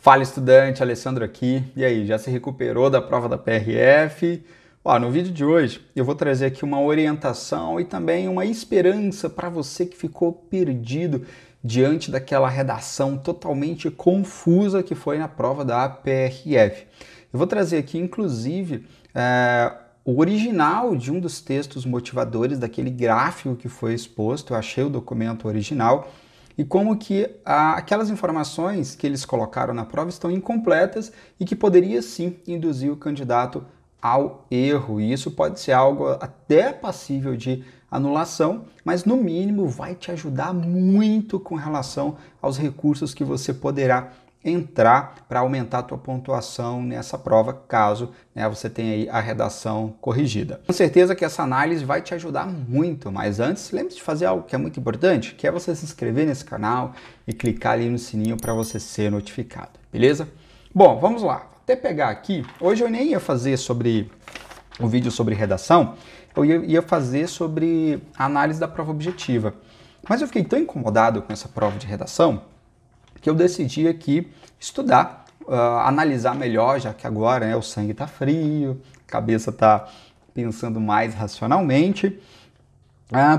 Fala, estudante, Alessandro aqui. E aí, já se recuperou da prova da PRF? No vídeo de hoje eu vou trazer aqui uma orientação e também uma esperança para você que ficou perdido diante daquela redação totalmente confusa que foi na prova da PRF. Eu vou trazer aqui, inclusive, o original de um dos textos motivadores daquele gráfico que foi exposto. Eu achei o documento original. E como que aquelas informações que eles colocaram na prova estão incompletas e que poderia sim induzir o candidato ao erro. E isso pode ser algo até passível de anulação, mas no mínimo vai te ajudar muito com relação aos recursos que você poderá entrar para aumentar a tua pontuação nessa prova, caso você tenha aí a redação corrigida. Com certeza que essa análise vai te ajudar muito, mas antes, lembre-se de fazer algo que é muito importante, que é você se inscrever nesse canal e clicar ali no sininho para você ser notificado, beleza? Bom, vamos lá. Vou até pegar aqui, hoje eu nem ia fazer sobre o vídeo sobre redação, eu ia fazer sobre a análise da prova objetiva, mas eu fiquei tão incomodado com essa prova de redação que eu decidi aqui estudar, analisar melhor, já que agora o sangue está frio, a cabeça está pensando mais racionalmente,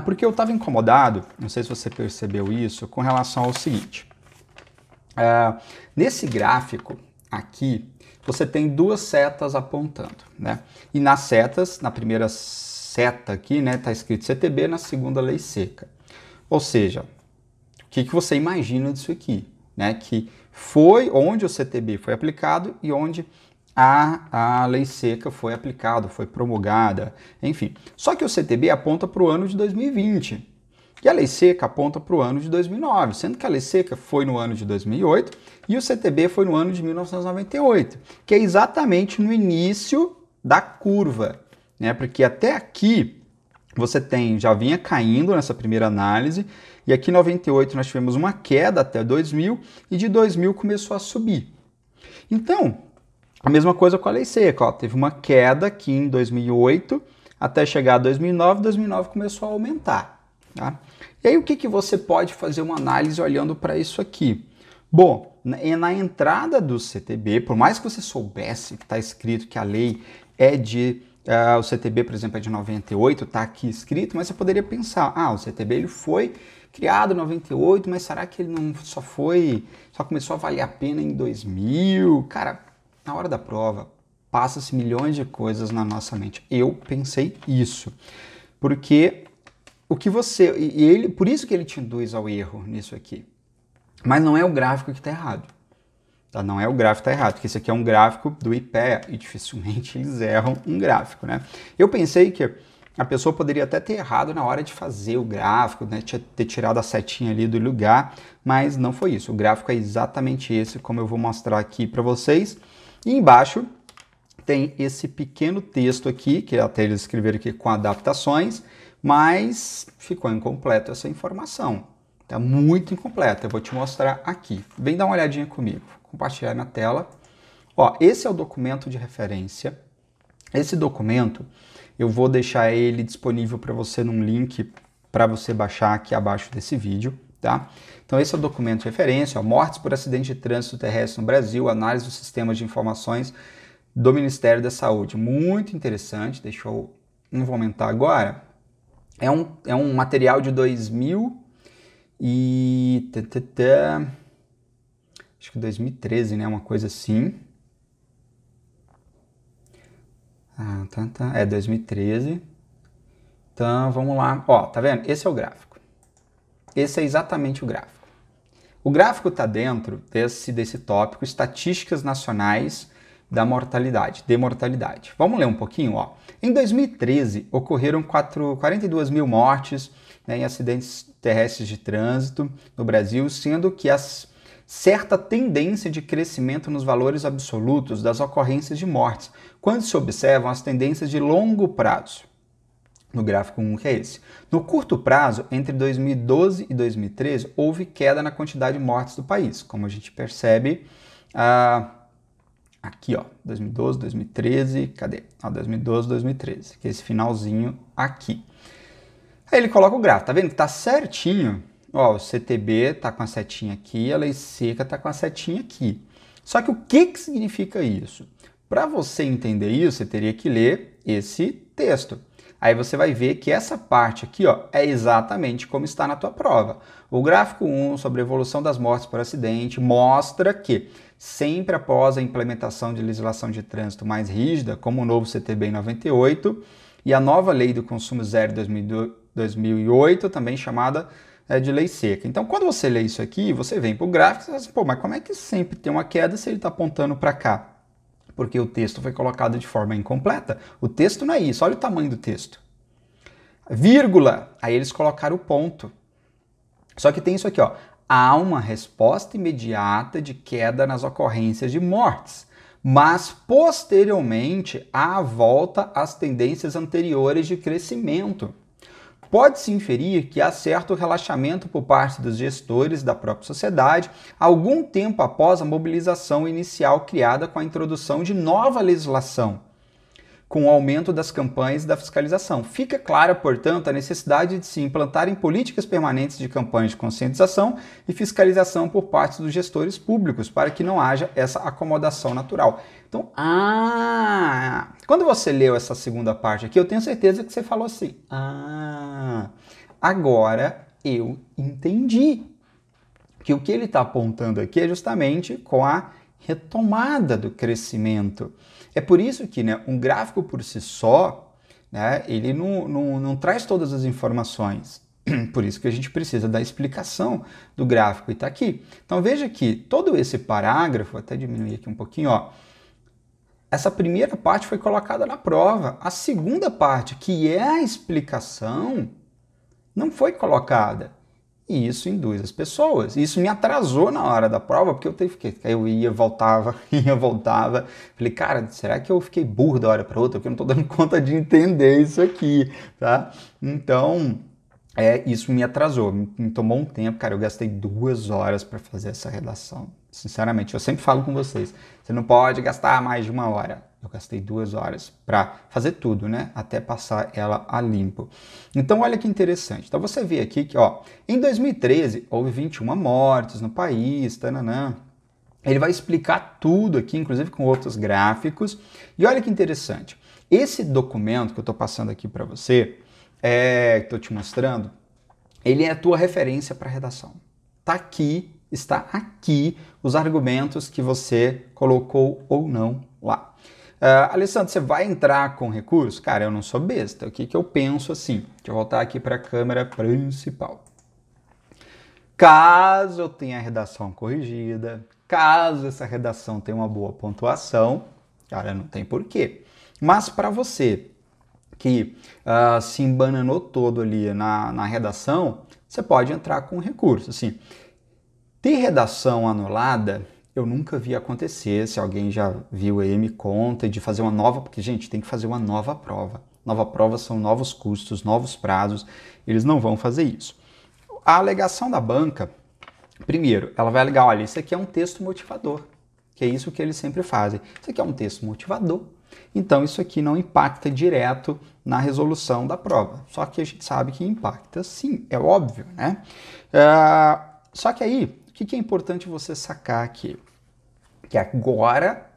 porque eu estava incomodado, não sei se você percebeu isso, com relação ao seguinte. Nesse gráfico aqui, você tem duas setas apontando, né? E nas setas, na primeira seta aqui, está escrito CTB, na segunda lei seca. Ou seja, o que você imagina disso aqui? Que foi onde o CTB foi aplicado e onde a lei seca foi aplicada, foi promulgada, enfim. Só que o CTB aponta para o ano de 2020 e a lei seca aponta para o ano de 2009, sendo que a lei seca foi no ano de 2008 e o CTB foi no ano de 1998, que é exatamente no início da curva, porque até aqui você já vinha caindo nessa primeira análise, e aqui em 98 nós tivemos uma queda até 2000, e de 2000 começou a subir. Então, a mesma coisa com a lei seca, teve uma queda aqui em 2008, até chegar a 2009, 2009 começou a aumentar. Tá? E aí o que você pode fazer uma análise olhando para isso aqui? Bom, na entrada do CTB, por mais que você soubesse que está escrito que a lei é de... o CTB, por exemplo, é de 98, está aqui escrito, mas você poderia pensar, o CTB ele foi criado em 98, mas será que ele não só começou a valer a pena em 2000? Cara, na hora da prova, passa-se milhões de coisas na nossa mente. Eu pensei isso, porque por isso que ele te induz ao erro nisso aqui. Mas não é o gráfico que está errado. Não é o gráfico que está errado, porque esse aqui é um gráfico do IPEA e dificilmente eles erram um gráfico, Eu pensei que a pessoa poderia até ter errado na hora de fazer o gráfico, ter tirado a setinha ali do lugar, mas não foi isso. O gráfico é exatamente esse, como eu vou mostrar aqui para vocês. E embaixo tem esse pequeno texto aqui, que até eles escreveram aqui com adaptações, mas ficou incompleto essa informação. Está muito incompleta, eu vou te mostrar aqui. Vem dar uma olhadinha comigo. Compartilhar na tela. Esse é o documento de referência. Esse documento, eu vou deixar ele disponível para você num link para você baixar aqui abaixo desse vídeo, tá? Então esse é o documento de referência, mortes por acidente de trânsito terrestre no Brasil, análise dos sistemas de informações do Ministério da Saúde. Muito interessante, não vou aumentar agora. É um material de 2000 e... acho que 2013, uma coisa assim. É 2013. Então, vamos lá. Tá vendo? Esse é o gráfico. Esse é exatamente o gráfico. O gráfico está dentro desse tópico, estatísticas nacionais da mortalidade, de mortalidade. Vamos ler um pouquinho, Em 2013, ocorreram 42 mil mortes em acidentes terrestres de trânsito no Brasil, sendo que certa tendência de crescimento nos valores absolutos das ocorrências de mortes, quando se observam as tendências de longo prazo. No gráfico 1, que é esse. No curto prazo, entre 2012 e 2013, houve queda na quantidade de mortes do país, como a gente percebe aqui, 2012, 2013, cadê? 2012, 2013, que é esse finalzinho aqui. Aí ele coloca o gráfico, tá vendo que tá certinho? O CTB tá com a setinha aqui, a lei seca tá com a setinha aqui. Só que o que significa isso? Para você entender isso, você teria que ler esse texto. Aí você vai ver que essa parte aqui, ó, é exatamente como está na tua prova. O gráfico 1 sobre a evolução das mortes por acidente mostra que sempre após a implementação de legislação de trânsito mais rígida, como o novo CTB em 98 e a nova Lei do Consumo Zero de 2008, também chamada de lei seca. Então, quando você lê isso aqui, você vem para o gráfico e você fala assim, pô, mas como é que sempre tem uma queda se ele está apontando para cá? Porque o texto foi colocado de forma incompleta. O texto não é isso, olha o tamanho do texto. Vírgula, aí eles colocaram o ponto. Só que tem isso aqui, ó. Há uma resposta imediata de queda nas ocorrências de mortes, mas posteriormente há a volta às tendências anteriores de crescimento. Pode-se inferir que há certo relaxamento por parte dos gestores da própria sociedade algum tempo após a mobilização inicial criada com a introdução de nova legislação, com o aumento das campanhas da fiscalização. Fica clara, portanto, a necessidade de se implantarem políticas permanentes de campanhas de conscientização e fiscalização por parte dos gestores públicos, para que não haja essa acomodação natural. Então, quando você leu essa segunda parte aqui, eu tenho certeza que você falou assim, agora eu entendi que o que ele está apontando aqui é justamente com a retomada do crescimento. É por isso que, né, um gráfico por si só, né, ele não traz todas as informações. Por isso que a gente precisa da explicação do gráfico e está aqui. Então veja que todo esse parágrafo, vou até diminuir aqui um pouquinho, ó, essa primeira parte foi colocada na prova. A segunda parte, que é a explicação, não foi colocada. E isso induz as pessoas. Isso me atrasou na hora da prova, porque eu ia, voltava. Falei, cara, será que eu fiquei burro da hora para outra? Porque eu não estou dando conta de entender isso aqui, tá? Então, isso me atrasou, me tomou um tempo. Cara, eu gastei 2 horas para fazer essa redação. Sinceramente, eu sempre falo com vocês, você não pode gastar mais de 1 hora. Eu gastei 2 horas para fazer tudo, né? Até passar ela a limpo. Então, olha que interessante. Então, você vê aqui que, ó, em 2013, houve 21 mortes no país, tananã. Ele vai explicar tudo aqui, inclusive com outros gráficos. E olha que interessante. Esse documento que eu estou passando aqui para você, que estou te mostrando, ele é a tua referência para redação. Está aqui os argumentos que você colocou ou não lá. Alessandro, você vai entrar com recurso? Cara, eu não sou besta. O que eu penso assim? Deixa eu voltar aqui para a câmera principal. Caso eu tenha a redação corrigida, caso essa redação tenha uma boa pontuação, cara, não tem porquê. Mas para você que se embananou todo ali na redação, você pode entrar com recurso. Assim, ter redação anulada, eu nunca vi acontecer. Se alguém já viu aí, me conta, de fazer uma nova, porque, gente, tem que fazer uma nova prova. Nova prova são novos custos, novos prazos, eles não vão fazer isso. A alegação da banca, primeiro, ela vai alegar, olha, isso aqui é um texto motivador, que é isso que eles sempre fazem. Isso aqui é um texto motivador, então isso aqui não impacta direto na resolução da prova. Só que a gente sabe que impacta sim, é óbvio, né? Só que aí, o que é importante você sacar aqui? Que agora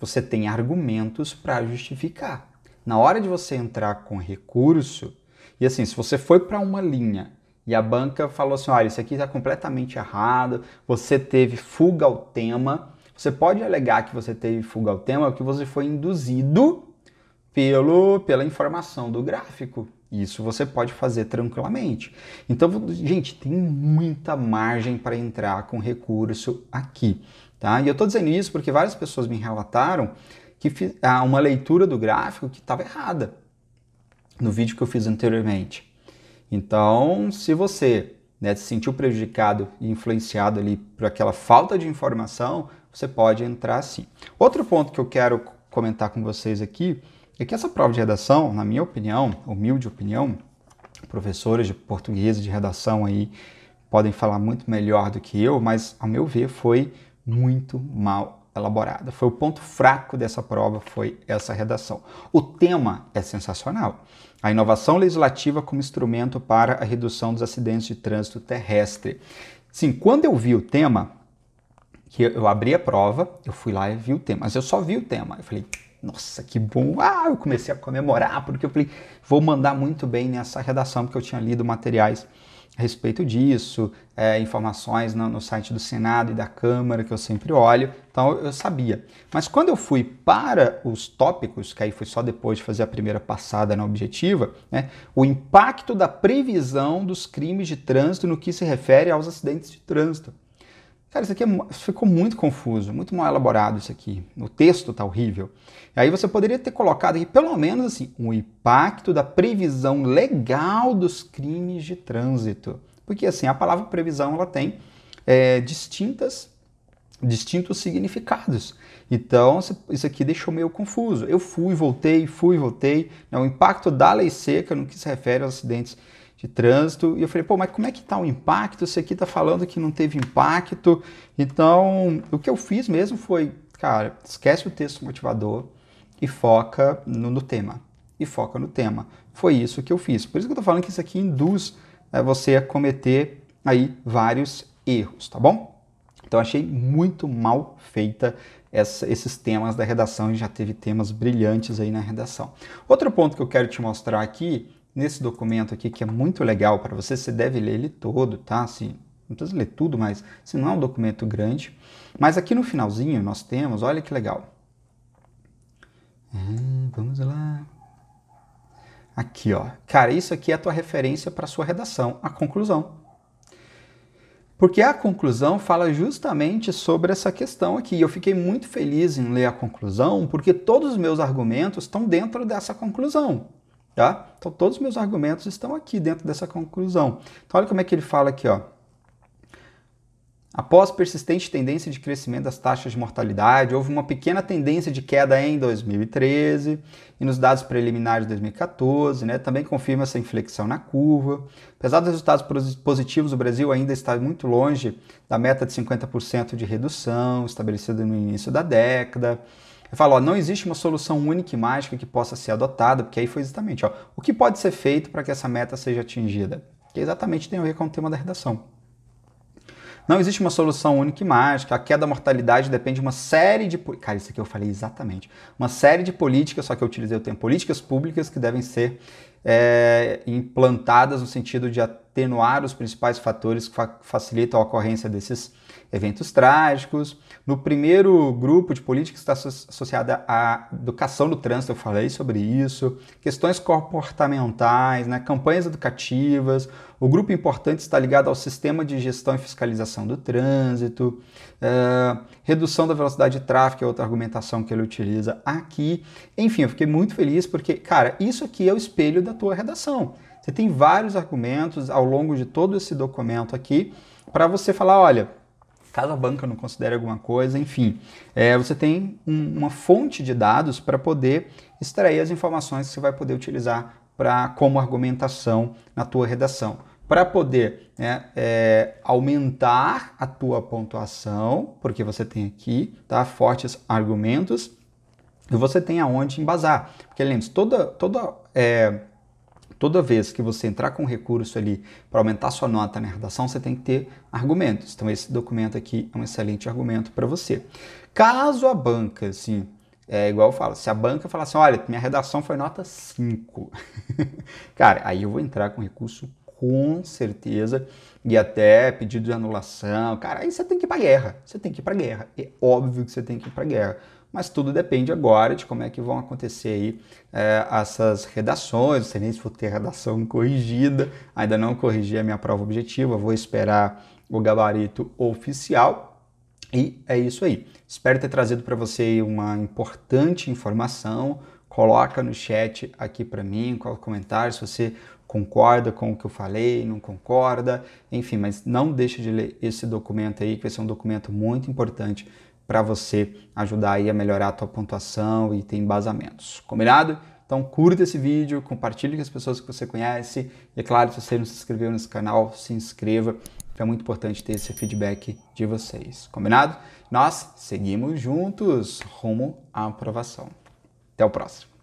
você tem argumentos para justificar. Na hora de você entrar com recurso, e assim, se você foi para uma linha e a banca falou assim, olha, isso aqui está completamente errado, você teve fuga ao tema, você pode alegar que você teve fuga ao tema porque você foi induzido pela informação do gráfico. Isso você pode fazer tranquilamente. Então, gente, tem muita margem para entrar com recurso aqui, tá? E eu estou dizendo isso porque várias pessoas me relataram que uma leitura do gráfico que estava errada no vídeo que eu fiz anteriormente. Então, se você, né, se sentiu prejudicado e influenciado ali por aquela falta de informação, você pode entrar sim. Outro ponto que eu quero comentar com vocês aqui é que essa prova de redação, na minha opinião, humilde opinião, professores de português de redação aí podem falar muito melhor do que eu, mas ao meu ver foi muito mal elaborada. Foi o ponto fraco dessa prova, foi essa redação. O tema é sensacional. A inovação legislativa como instrumento para a redução dos acidentes de trânsito terrestre. Sim, quando eu vi o tema, que eu abri a prova, eu fui lá e vi o tema, mas eu só vi o tema. Eu falei, nossa, que bom! Ah, eu comecei a comemorar, porque eu falei, vou mandar muito bem nessa redação, porque eu tinha lido materiais a respeito disso, informações no site do Senado e da Câmara, que eu sempre olho, então eu sabia. Mas quando eu fui para os tópicos, que aí foi só depois de fazer a primeira passada na objetiva, né, o impacto da previsão dos crimes de trânsito no que se refere aos acidentes de trânsito. Cara, isso aqui ficou muito confuso, muito mal elaborado isso aqui. O texto tá horrível. E aí você poderia ter colocado aqui, pelo menos assim, o impacto da previsão legal dos crimes de trânsito. Porque assim, a palavra previsão, ela tem distintos significados. Então, isso aqui deixou meio confuso. Eu fui, voltei. Né, o impacto da lei seca no que se refere aos acidentes de trânsito, e eu falei, pô, mas como é que tá o impacto? Isso aqui tá falando que não teve impacto. Então, o que eu fiz mesmo foi, cara, esquece o texto motivador e foca no tema. E foca no tema. Foi isso que eu fiz. Por isso que eu tô falando que isso aqui induz você a cometer aí vários erros, tá bom? Então, achei muito mal feita esses temas da redação, e já teve temas brilhantes aí na redação. Outro ponto que eu quero te mostrar aqui, nesse documento aqui, que é muito legal para você, você deve ler ele todo, tá? Assim, não precisa ler tudo, mas assim, não é um documento grande. Mas aqui no finalzinho nós temos, olha que legal. Vamos lá. Aqui, ó. Cara, isso aqui é a tua referência para a sua redação, a conclusão. Porque a conclusão fala justamente sobre essa questão aqui. Eu fiquei muito feliz em ler a conclusão, porque todos os meus argumentos estão dentro dessa conclusão. Tá? Então, todos os meus argumentos estão aqui dentro dessa conclusão. Então, olha como é que ele fala aqui, ó. Após persistente tendência de crescimento das taxas de mortalidade, houve uma pequena tendência de queda em 2013 e nos dados preliminares de 2014, né, também confirma essa inflexão na curva. Apesar dos resultados positivos, o Brasil ainda está muito longe da meta de 50% de redução estabelecida no início da década. Eu falo, ó, não existe uma solução única e mágica que possa ser adotada, porque aí foi exatamente, ó, o que pode ser feito para que essa meta seja atingida? Que exatamente tem a ver com o tema da redação. Não existe uma solução única e mágica, a queda da mortalidade depende de uma série de... Cara, isso aqui eu falei exatamente. Uma série de políticas, só que eu utilizei o termo políticas públicas que devem ser implantadas no sentido de atenuar os principais fatores que facilitam a ocorrência desses eventos trágicos. No primeiro grupo de políticas está associada à educação do trânsito, eu falei sobre isso, questões comportamentais, né, campanhas educativas. O grupo importante está ligado ao sistema de gestão e fiscalização do trânsito, redução da velocidade de tráfego, é outra argumentação que ele utiliza aqui. Enfim, eu fiquei muito feliz porque, cara, isso aqui é o espelho da tua redação. Você tem vários argumentos ao longo de todo esse documento aqui para você falar, olha, caso a banca não considere alguma coisa, enfim, você tem uma fonte de dados para poder extrair as informações que você vai poder utilizar como argumentação na tua redação, para poder aumentar a tua pontuação, porque você tem aqui fortes argumentos e você tem aonde embasar. Porque lembre-se, toda vez que você entrar com recurso ali para aumentar sua nota na redação, você tem que ter argumentos. Então, esse documento aqui é um excelente argumento para você. Caso a banca, assim, igual eu falo, se a banca falar assim, olha, minha redação foi nota 5, cara, aí eu vou entrar com recurso com certeza, e até pedido de anulação, cara, aí você tem que ir para guerra, é óbvio que você tem que ir para guerra. Mas tudo depende agora de como é que vão acontecer aí essas redações, não sei nem se vou ter redação corrigida, ainda não corrigi a minha prova objetiva, vou esperar o gabarito oficial e é isso aí. Espero ter trazido para você uma importante informação, coloca no chat aqui para mim, qual comentário, se você concorda com o que eu falei, não concorda, enfim, mas não deixe de ler esse documento aí, que vai ser um documento muito importante para você ajudar aí a melhorar a tua pontuação e ter embasamentos. Combinado? Então curta esse vídeo, compartilhe com as pessoas que você conhece e, é claro, se você não se inscreveu nesse canal, se inscreva, é muito importante ter esse feedback de vocês. Combinado? Nós seguimos juntos rumo à aprovação. Até o próximo.